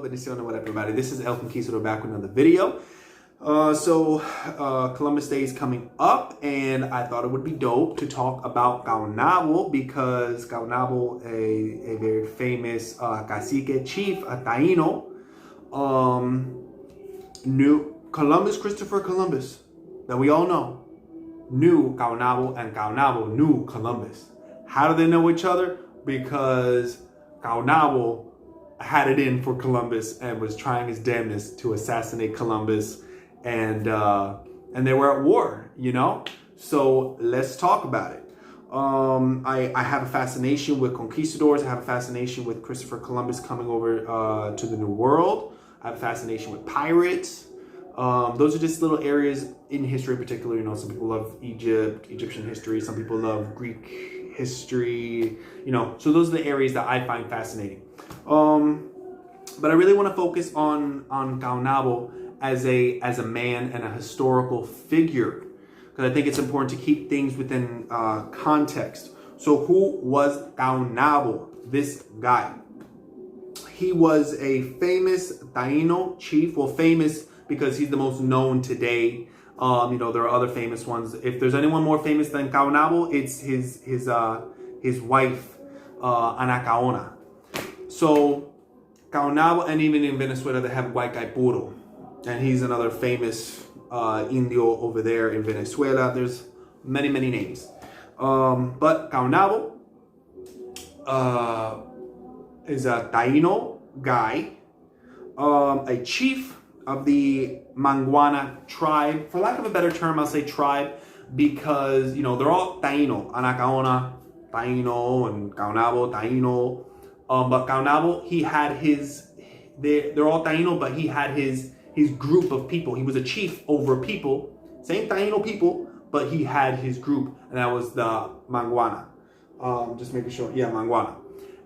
bendiciones, what up, everybody? This is El Conquistador back with another video. Columbus Day is coming up, and I thought it would be dope to talk about Caonabo because Caonabo, a very famous cacique chief, a Taino, knew Christopher Columbus, that we all know, knew Caonabo, and Caonabo knew Columbus. How do they know each other? Because Caonabo had it in for Columbus and was trying his damnedest to assassinate Columbus, and they were at war, you know? So let's talk about it. I have a fascination with conquistadors. I have a fascination with Christopher Columbus coming over to the New World. I have a fascination with pirates. Those are just little areas in history in particular. You know, some people love Egyptian history. Some people love Greek history, you know. So those are the areas that I find fascinating. But I really want to focus on Caonabo as a man and a historical figure, because I think it's important to keep things within context. So who was Caonabo, this guy? He was a famous Taino chief. Well, famous because he's the most known today. You know, there are other famous ones. If there's anyone more famous than Caonabo, it's his wife, Anacaona. So Caonabo, and even in Venezuela, they have Guaycaipuro, and he's another famous Indio over there in Venezuela. There's many names. But Caonabo is a Taino guy, a chief of the Manguana tribe. For lack of a better term, I'll say tribe, because, you know, they're all Taino. Anacaona, Taino, and Caonabo, Taino. But Caonabo, he had they're all Taino, but he had his group of people. He was a chief over people, same Taino people, but he had his group, and that was the Manguana. Just making sure, yeah, Manguana.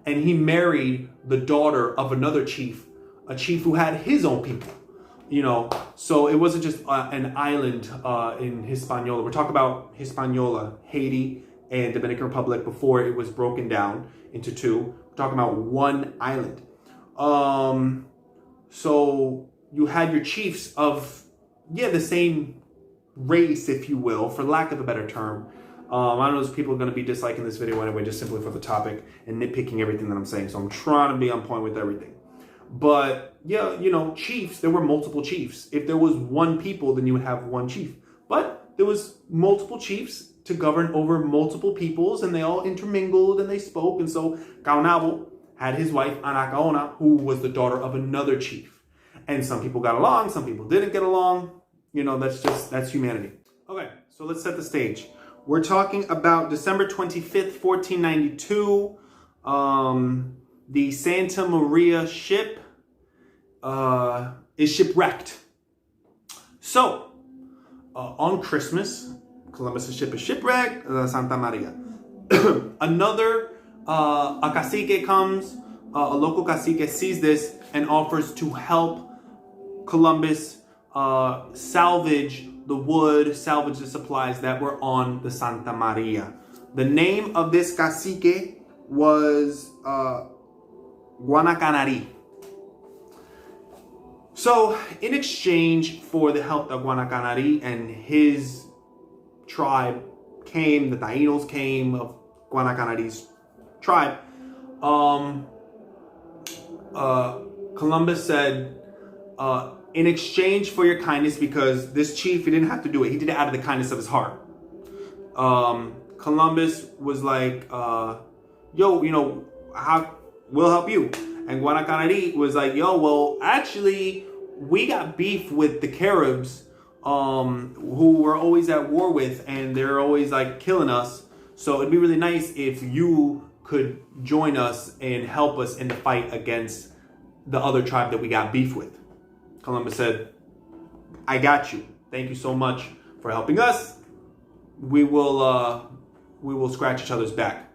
And he married the daughter of another chief, a chief who had his own people, you know. So it wasn't just an island in Hispaniola. We're talking about Hispaniola, Haiti, and Dominican Republic before it was broken down into two. We're talking about one island. So you had your chiefs of, the same race, if you will, for lack of a better term. I know there's people going to be disliking this video anyway, just simply for the topic and nitpicking everything that I'm saying. So I'm trying to be on point with everything. But yeah, you know, chiefs, there were multiple chiefs. If there was one people, then you would have one chief. But there was multiple chiefs to govern over multiple peoples, and they all intermingled and they spoke. And so Caonabo had his wife Anacaona, who was the daughter of another chief. And some people got along, some people didn't get along. You know, that's humanity. Okay, so let's set the stage. We're talking about December 25th, 1492. The Santa Maria ship is shipwrecked. So, on Christmas, Columbus' ship is shipwrecked, Santa Maria. Another, a cacique comes, a local cacique sees this and offers to help Columbus salvage the wood, salvage the supplies that were on the Santa Maria. The name of this cacique was Guanacanari. So, in exchange for the help of Guanacanari and his tribe came, the Tainos came of Guanacanari's tribe, Columbus said, in exchange for your kindness, because this chief, he didn't have to do it. He did it out of the kindness of his heart. Columbus was like, yo, you know, we'll help you. And Guanacanari was like, yo, well, actually, we got beef with the Caribs, who we're always at war with, and they're always like killing us. So it'd be really nice if you could join us and help us in the fight against the other tribe that we got beef with. Columbus said, I got you. Thank you so much for helping us. We will scratch each other's back.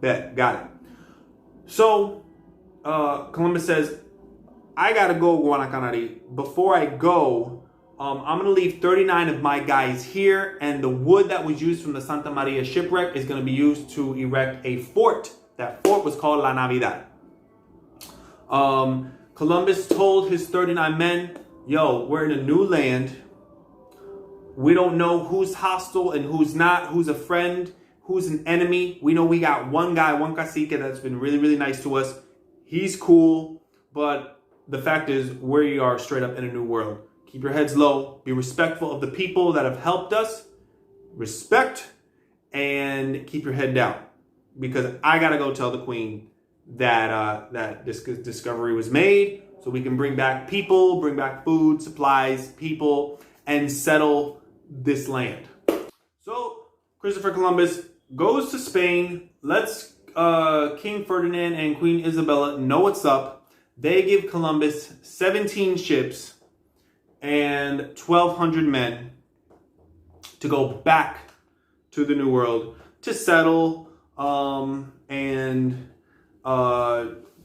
Bet, got it. So Columbus says, I gotta go, Guanacanari. Before I go, I'm gonna leave 39 of my guys here, and the wood that was used from the Santa Maria shipwreck is gonna be used to erect a fort. That fort was called La Navidad. Columbus told his 39 men, yo, we're in a new land. We don't know who's hostile and who's not, who's a friend, who's an enemy. We know we got one guy, one cacique that's been really, really nice to us. He's cool, but the fact is we are straight up in a new world. Keep your heads low. Be respectful of the people that have helped us. Respect and keep your head down. Because I got to go tell the queen that that this discovery was made so we can bring back people, bring back food, supplies, people, and settle this land. So Christopher Columbus goes to Spain, lets King Ferdinand and Queen Isabella know what's up. They give Columbus 17 ships and 1,200 men to go back to the New World to settle and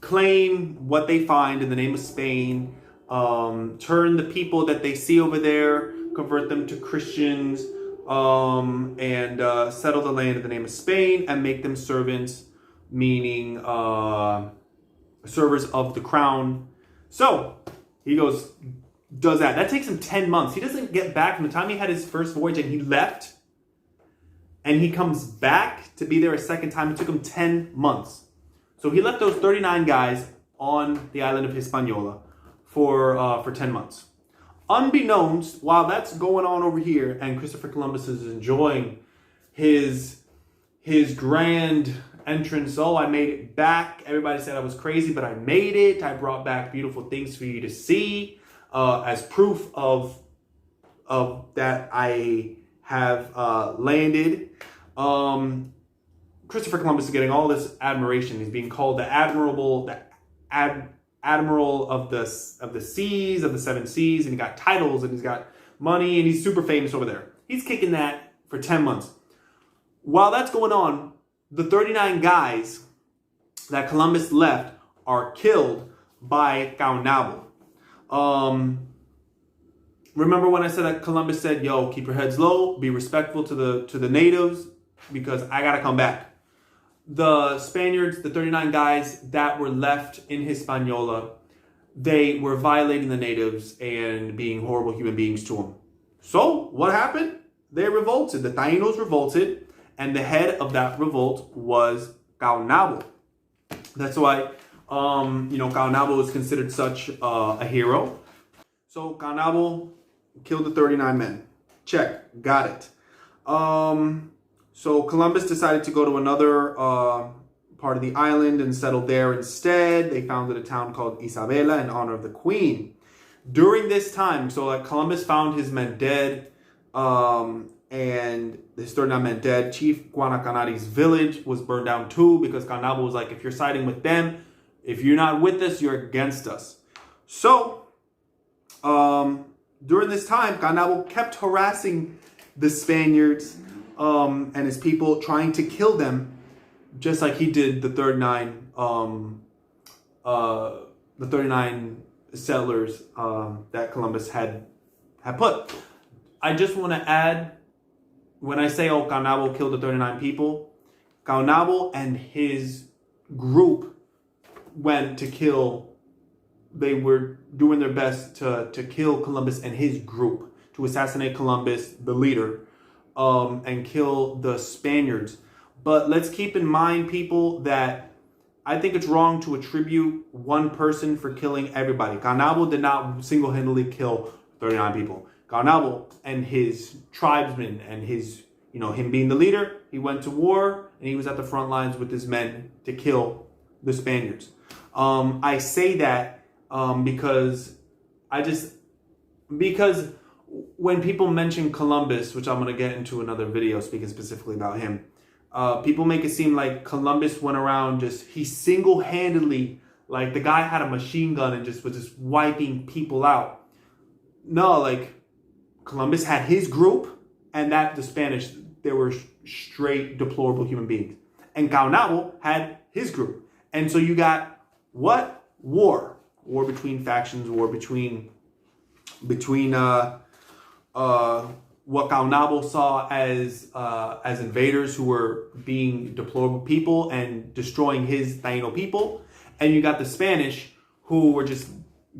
claim what they find in the name of Spain, turn the people that they see over there, convert them to Christians, and settle the land in the name of Spain and make them servants, meaning servers of the crown. So he goes, does that. That takes him 10 months. He doesn't get back from the time he had his first voyage and he left, and he comes back to be there a second time. It took him 10 months. So he left those 39 guys on the island of Hispaniola for 10 months. Unbeknownst, while that's going on over here and Christopher Columbus is enjoying his grand entrance. Oh, I made it back. Everybody said I was crazy, but I made it. I brought back beautiful things for you to see as proof of that I have landed. Christopher Columbus is getting all this admiration. He's being called the admiral of the seas, of the seven seas, and he got titles and he's got money and he's super famous over there. He's kicking that for 10 months. While that's going on, the 39 guys that Columbus left are killed by Caonabo. Remember when I said that Columbus said, yo, keep your heads low, be respectful to the natives because I gotta come back. The Spaniards, the 39 guys that were left in Hispaniola, they were violating the natives and being horrible human beings to them. So what happened? They revolted. The Tainos revolted, and the head of that revolt was Caonabo. That's why, Caonabo is considered such a hero. So Caonabo killed the 39 men. Check. Got it. So Columbus decided to go to another part of the island and settle there instead. They founded a town called Isabel in honor of the queen. During this time, so Columbus found his men dead, and his 39 men dead. Chief Guanacanari's village was burned down too because Caonabo was like, if you're siding with them, if you're not with us, you're against us. So during this time, Caonabo kept harassing the Spaniards and his people, trying to kill them, just like he did the 39 settlers that Columbus had put. I just want to add, when I say, oh, Caonabo killed the 39 people, Caonabo and his group went to kill, they were doing their best to kill Columbus and his group, to assassinate Columbus, the leader, and kill the Spaniards. But let's keep in mind, people, that I think it's wrong to attribute one person for killing everybody. Caonabo did not single-handedly kill 39 people. Caonabo and his tribesmen and his, him being the leader, he went to war and he was at the front lines with his men to kill the Spaniards. I say that because when people mention Columbus, which I'm going to get into another video speaking specifically about him, people make it seem like Columbus went around he single-handedly, like the guy had a machine gun and was just wiping people out. No, Columbus had his group, and the Spanish, they were straight deplorable human beings. And Caonabo had his group. And so you got what? War. War between factions, war between what Caonabo saw as invaders who were being deplorable people and destroying his Taino people. And you got the Spanish who were just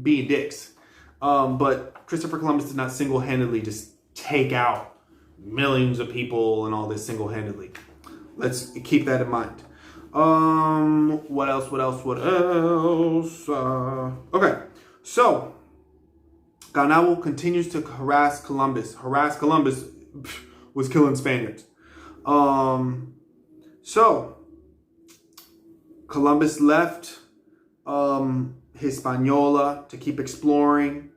being dicks. But Christopher Columbus did not single-handedly just take out millions of people and all this single-handedly. Let's keep that in mind. What else? Okay, so Caonabo continues to harass Columbus. Was killing Spaniards. So Columbus left Hispaniola to keep exploring.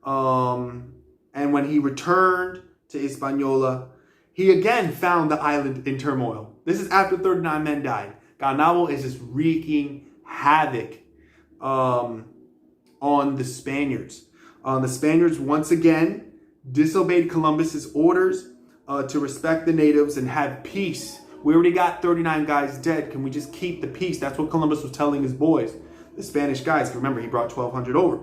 And when he returned to Hispaniola, he again found the island in turmoil. This is after 39 men died. Caonabo is just wreaking havoc on the Spaniards. The Spaniards once again disobeyed Columbus's orders to respect the natives and have peace. We already got 39 guys dead. Can we just keep the peace? That's what Columbus was telling his boys, the Spanish guys. Remember, he brought 1,200 over.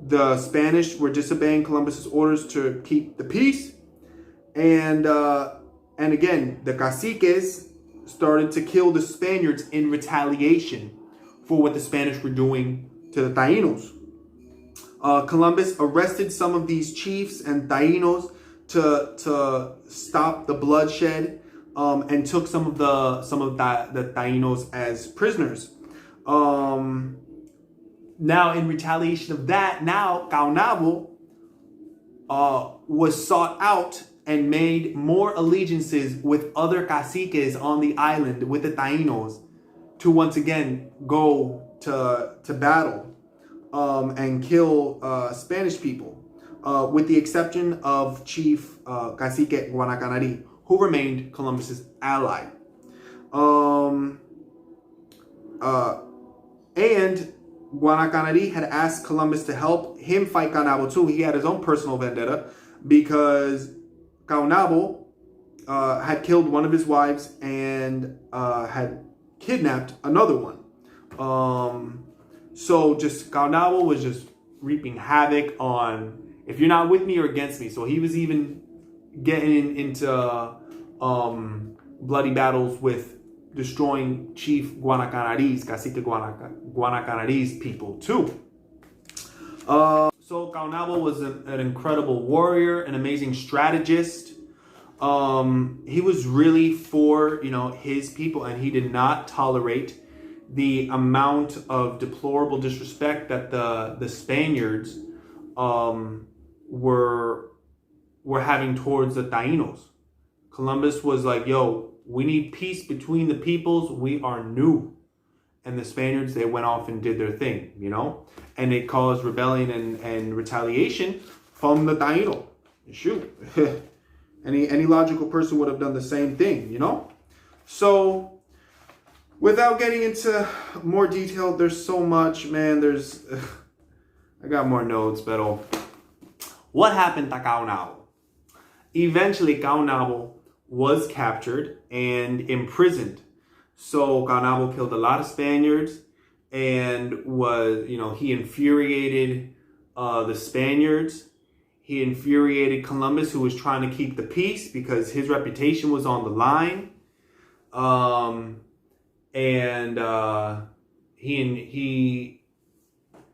The Spanish were disobeying Columbus's orders to keep the peace. And again, the caciques started to kill the Spaniards in retaliation for what the Spanish were doing to the Tainos. Columbus arrested some of these chiefs and Tainos to stop the bloodshed, and took some of the Tainos as prisoners. Now, in retaliation of that, now Caonabo was sought out and made more allegiances with other caciques on the island, with the Tainos, to once again go to battle and kill Spanish people, with the exception of Chief Cacique Guanacanari, who remained Columbus's ally. And Guanacanari had asked Columbus to help him fight Caonabo too. He had his own personal vendetta because Caonabo had killed one of his wives and had kidnapped another one. So just Caonabo was just reaping havoc on, if you're not with me, you're against me. So he was even getting into bloody battles with destroying Chief Guanacanari's, Cacique Guanacanari's people too. So Caonabo was an incredible warrior, an amazing strategist. He was really for, his people, and he did not tolerate the amount of deplorable disrespect that the Spaniards were having towards the Tainos. Columbus was like, yo, we need peace between the peoples. We are new. And the Spaniards, they went off and did their thing, and it caused rebellion and retaliation from the Taino. Shoot. Any logical person would have done the same thing, So, without getting into more detail, there's so much, man. I got more notes, but what happened to Caonabo? Eventually, Caonabo was captured and imprisoned. So Caonabo killed a lot of Spaniards and was, he infuriated the Spaniards. He infuriated Columbus, who was trying to keep the peace because his reputation was on the line.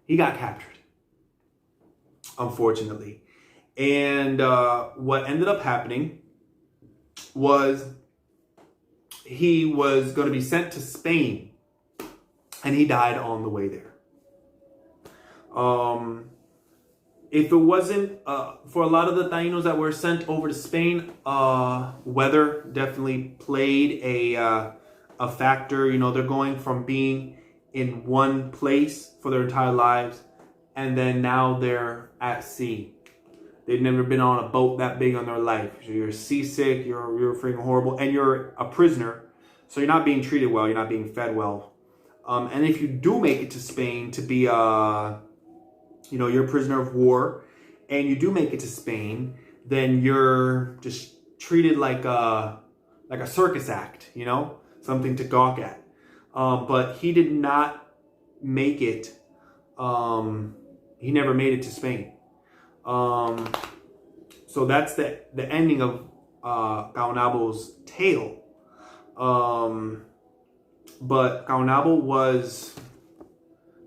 He got captured, unfortunately. And what ended up happening was he was going to be sent to Spain, and he died on the way there. If it wasn't for a lot of the Tainos that were sent over to Spain, weather definitely played a factor. They're going from being in one place for their entire lives, and then now they're at sea. They've never been on a boat that big on their life. So you're seasick, you're freaking horrible, and you're a prisoner. So you're not being treated well, you're not being fed well. And if you do make it to Spain to be, you're a prisoner of war, and you do make it to Spain, then you're just treated like a circus act, something to gawk at. But he did not make it. He never made it to Spain. So that's the ending of Caonabo's tale. But Caonabo was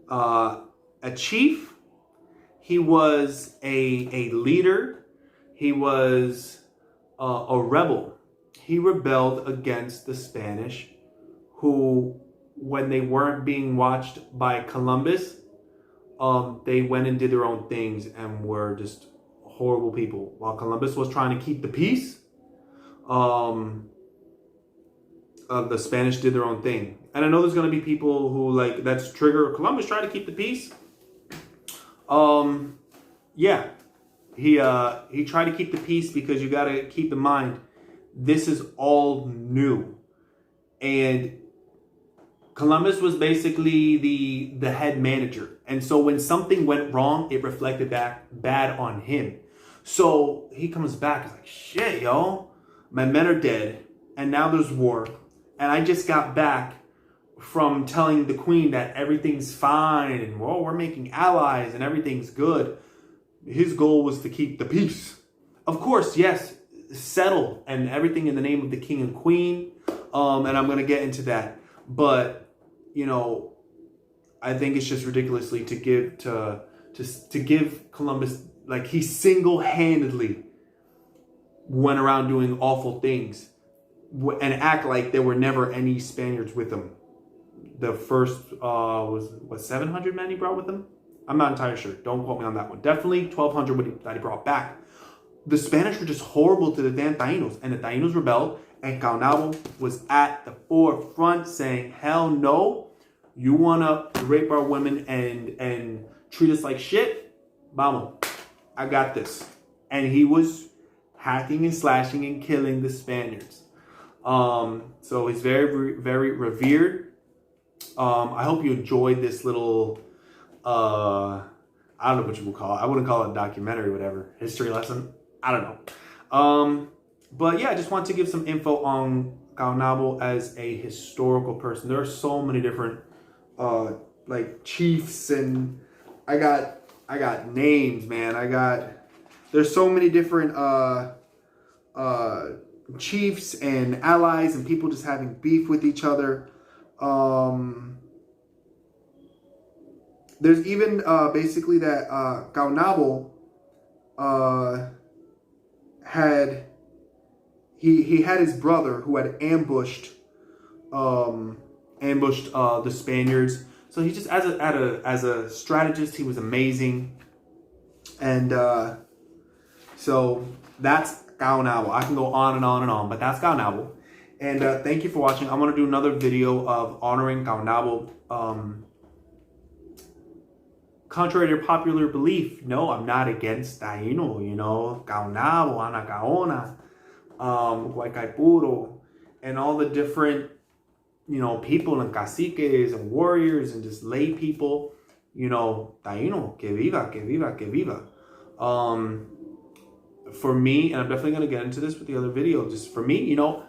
a chief. He was a leader. He was a rebel. He rebelled against the Spanish, who, when they weren't being watched by Columbus, they went and did their own things and were just horrible people. While Columbus was trying to keep the peace, the Spanish did their own thing. And I know there's going to be people who, like, that's trigger Columbus trying to keep the peace. Yeah, he tried to keep the peace because you got to keep in mind, this is all new. And Columbus was basically the head manager. And so when something went wrong, it reflected that bad on him. So he comes back, he's like, shit, yo, my men are dead. And now there's war. And I just got back from telling the queen that everything's fine and, well, we're making allies and everything's good. His goal was to keep the peace. Of course, yes, settle and everything in the name of the king and queen. And I'm going to get into that. But, you know, I think it's just ridiculously to give Columbus, like, he single-handedly went around doing awful things and act like there were never any Spaniards with him. The first was, what, 700 men he brought with him? I'm not entirely sure. Don't quote me on that one. Definitely 1,200 that he brought back. The Spanish were just horrible to the damn Tainos, and the Tainos rebelled, and Caonabo was at the forefront saying, hell no, you want to rape our women and treat us like shit? Vamos, I got this. And he was hacking and slashing and killing the Spaniards. So he's very, very revered. I hope you enjoyed this little, I don't know what you would call it. I wouldn't call it a documentary or whatever. History lesson. I don't know. But yeah, I just want to give some info on Caonabo as a historical person. There are so many different, like, chiefs, and I got names, man. There's so many different, chiefs and allies and people just having beef with each other. There's even basically that Caonabo had his brother who had ambushed the Spaniards. So he just as a strategist, he was amazing. And so that's Caonabo. I can go on and on and on, but that's Caonabo. And thank you for watching. I'm going to do another video of honoring Caonabo. Contrary to popular belief, no, I'm not against Taino, you know, Caonabo, Anacaona, Huaycaipuro, and all the different, you know, people and caciques and warriors and just lay people, you know, Taino, que viva, que viva, que viva. For me, and I'm definitely going to get into this with the other video, just for me, you know,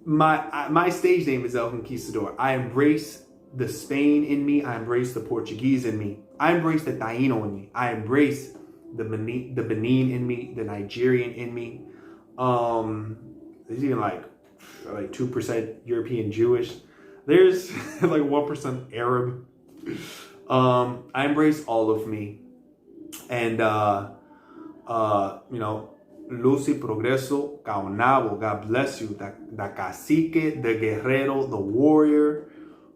my stage name is El Conquistador. I embrace the Spain in me. I embrace the Portuguese in me. I embrace the Taino in me. I embrace the Benin in me, the Nigerian in me. There's even like 2% European Jewish. There's like 1% Arab. I embrace all of me. And, you know, Luz y Progreso, Caonabo, God bless you. The cacique, the guerrero, the warrior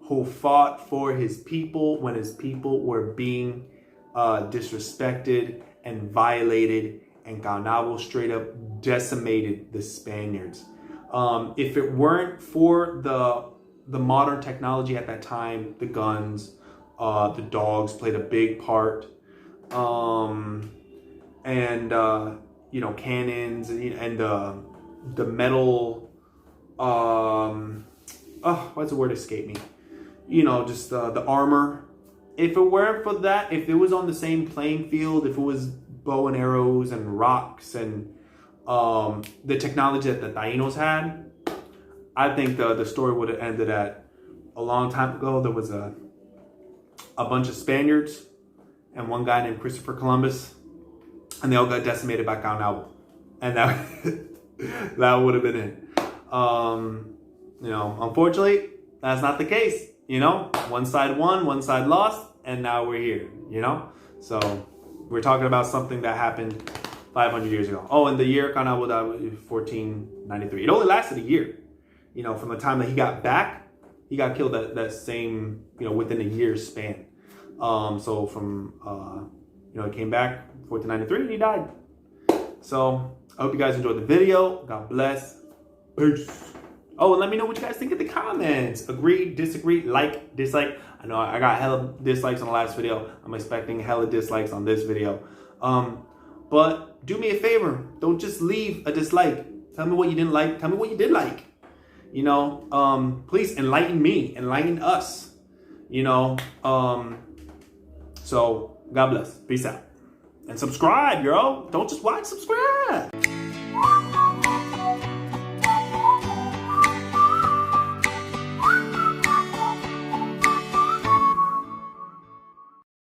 who fought for his people when his people were being disrespected and violated, and Caonabo straight up decimated the Spaniards. If it weren't for the modern technology at that time, the guns, the dogs played a big part, and you know, cannons and the metal. What's the word escape me? You know, just the armor. If it weren't for that, if it was on the same playing field, if it was bow and arrows and rocks and the technology that the Tainos had, I think the story would have ended at a long time ago. There was a bunch of Spaniards and one guy named Christopher Columbus, and they all got decimated by Caonabo, and that would have been it. You know, unfortunately, that's not the case. you know, one side won, one side lost, and now we're here, you know? So we're talking about something that happened 500 years ago. Oh, and the year Caonabo died was 1493. It only lasted a year. You know, from the time that he got back, he got killed that same, you know, within a year's span. So from, you know, he came back 1493 and he died. So I hope you guys enjoyed the video. God bless. Peace. Oh, and let me know what you guys think in the comments. Agree, disagree, like, dislike. I know I got hella dislikes on the last video. I'm expecting hella dislikes on this video. But do me a favor. Don't just leave a dislike. Tell me what you didn't like. Tell me what you did like. You know, please enlighten me. Enlighten us. You know, so God bless. Peace out. And subscribe, yo. Don't just watch, subscribe.